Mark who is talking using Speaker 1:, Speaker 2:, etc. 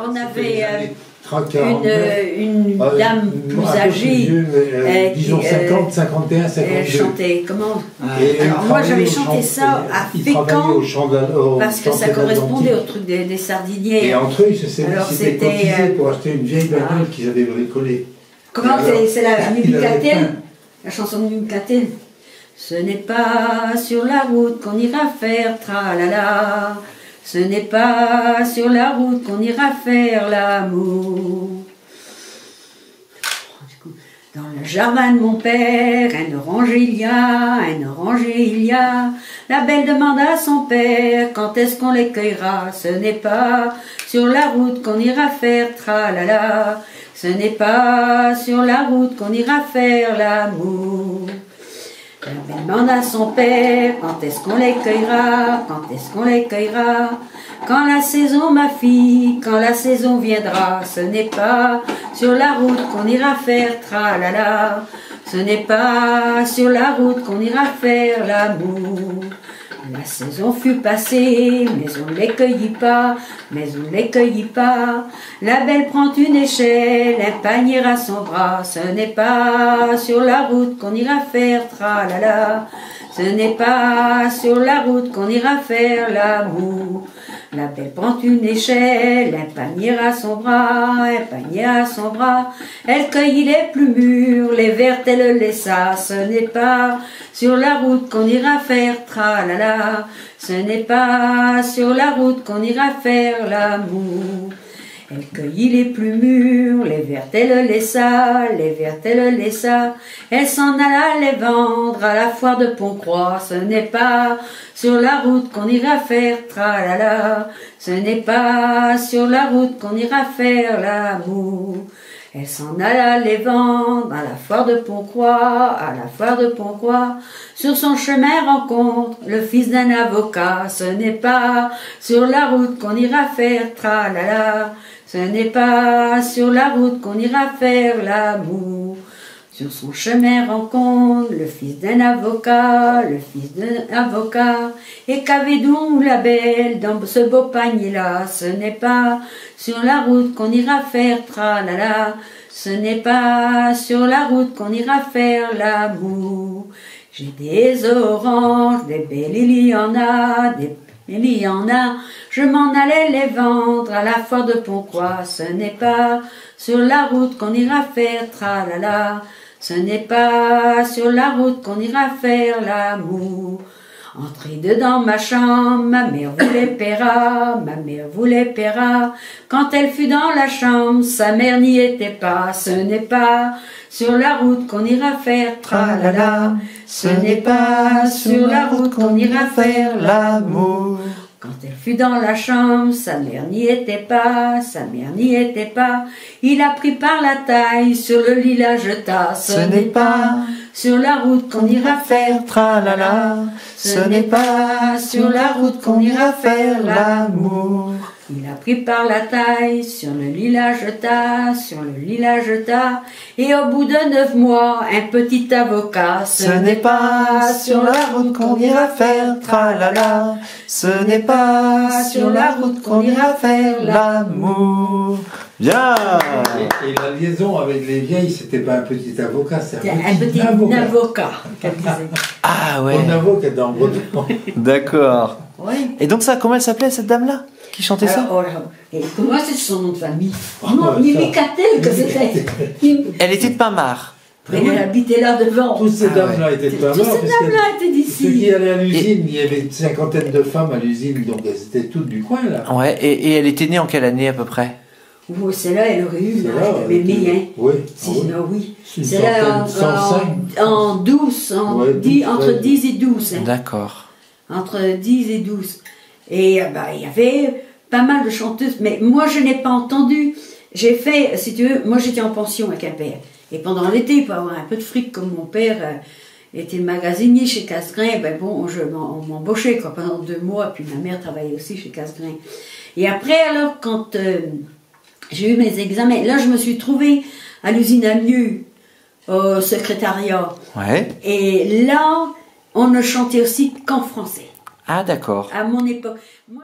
Speaker 1: On avait une dame plus âgée,
Speaker 2: disons 50, 51, 52.
Speaker 1: chantait comment? Alors moi j'avais chanté ça à Fécamp parce que ça correspondait au truc des sardinières.
Speaker 2: Et entre eux, c'était cotisé pour acheter une vieille bagnole qu'ils avaient bricolée.
Speaker 1: Comment c'est la Nubicatel, la chanson de Nubicatel. Ce n'est pas sur la route qu'on ira faire tralala. Ce n'est pas sur la route qu'on ira faire l'amour. Dans le jardin de mon père, un oranger il y a, un oranger il y a. La belle demande à son père, quand est-ce qu'on les cueillera? Ce n'est pas sur la route qu'on ira faire tralala. Ce n'est pas sur la route qu'on ira faire l'amour. La belle demande à son père, quand est-ce qu'on les cueillera? Quand est-ce qu'on les cueillera? Quand la saison, ma fille, quand la saison viendra. Ce n'est pas sur la route qu'on ira faire tralala. Ce n'est pas sur la route qu'on ira faire l'amour. La saison fut passée, mais on ne les cueillit pas, mais on ne les cueillit pas. La belle prend une échelle, un panier à son bras. Ce n'est pas sur la route qu'on ira faire tralala. Ce n'est pas sur la route qu'on ira faire l'amour. La belle prend une échelle, un panier à son bras, un panier à son bras. Elle cueillit les plus mûres, les vertes elle le laissa. Ce n'est pas sur la route qu'on ira faire tralala. Ce n'est pas sur la route qu'on ira faire l'amour. Elle cueillit les plus mûres, les vertes elle le laissa, les vertes elle le laissa. Elle s'en alla les vendre à la foire de Pont-Croix. Ce n'est pas sur la route qu'on ira faire tralala. Ce n'est pas sur la route qu'on ira faire l'amour. Elle s'en alla les vendre à la foire de Pont-Croix, à la foire de Pont-Croix. Sur son chemin rencontre le fils d'un avocat. Ce n'est pas sur la route qu'on ira faire tralala. Ce n'est pas sur la route qu'on ira faire l'amour. Sur son chemin rencontre le fils d'un avocat, le fils d'un avocat. Et qu'avait donc la belle dans ce beau panier-là? Ce n'est pas sur la route qu'on ira faire tralala. Ce n'est pas sur la route qu'on ira faire l'amour. J'ai des oranges, des belles il y en a, des belles il y en a. Je m'en allais les vendre à la foire de Pont-Croix. Ce n'est pas sur la route qu'on ira faire tralala. Ce n'est pas sur la route qu'on ira faire l'amour. Entrez dedans ma chambre, ma mère vous les paiera, ma mère vous les paiera. Quand elle fut dans la chambre, sa mère n'y était pas. Ce n'est pas sur la route qu'on ira faire tralala. Ce n'est pas sur la route qu'on ira faire l'amour. Quand elle fut dans la chambre, sa mère n'y était pas, sa mère n'y était pas. Il a pris par la taille, sur le lit la jeta. Ce n'est pas sur la route qu'on ira faire tralala. Ce n'est pas sur la route qu'on ira faire l'amour. Il a pris par la taille, sur le lit la jeta, sur le lit la jeta. Et au bout de 9 mois, un petit avocat. Ce n'est pas sur la route qu'on ira faire tralala. Ce n'est pas sur la route qu'on ira faire l'amour.
Speaker 3: Bien.
Speaker 2: Et la liaison avec les vieilles, c'était pas un petit avocat, c'était
Speaker 1: un petit avocat.
Speaker 3: Ah ouais.
Speaker 2: Un avocat dans Breton.
Speaker 3: D'accord.
Speaker 1: Oui.
Speaker 3: Et donc ça, comment elle s'appelait cette dame-là qui chantait ça?
Speaker 1: Et comment c'est son nom de famille?
Speaker 2: Oh,
Speaker 1: Non, Nubicatel que c'était.
Speaker 3: Elle était de Pinmar.
Speaker 1: Elle habitait là devant.
Speaker 2: Toutes ces dames-là étaient pas
Speaker 1: Toutes
Speaker 2: mortes.
Speaker 1: ces dames-là étaient
Speaker 2: Ceux qui
Speaker 1: d'ici.
Speaker 2: allaient à l'usine, il y avait une cinquantaine de femmes à l'usine, donc elles étaient toutes du coin là.
Speaker 3: Ouais, et elle était née en quelle année à peu près?
Speaker 1: Oh, celle-là, elle aurait eu
Speaker 2: C'est
Speaker 1: l'âge
Speaker 2: là,
Speaker 1: de mémé, hein.
Speaker 2: Oui.
Speaker 1: Si,
Speaker 2: Ah oui.
Speaker 1: ah oui.
Speaker 2: Une
Speaker 1: Celle-là,
Speaker 2: centaine, 105.
Speaker 1: en 12,
Speaker 2: Ouais, 12,
Speaker 1: entre
Speaker 2: ouais.
Speaker 1: 10 et 12. Hein.
Speaker 3: D'accord.
Speaker 1: Entre 10 et 12. Et il y avait pas mal de chanteuses, mais moi, je n'ai pas entendu. J'ai fait, si tu veux, moi, j'étais en pension avec un père. Et pendant l'été, pour avoir un peu de fric, comme mon père était magasinier chez Casgrain, ben bon, on m'embauchait quoi, pendant 2 mois, puis ma mère travaillait aussi chez Casgrain. Et après, alors, quand j'ai eu mes examens, là, je me suis trouvée à l'usine Amieux, au secrétariat.
Speaker 3: Ouais.
Speaker 1: Et là, on ne chantait aussi qu'en français.
Speaker 3: Ah d'accord.
Speaker 1: À mon époque.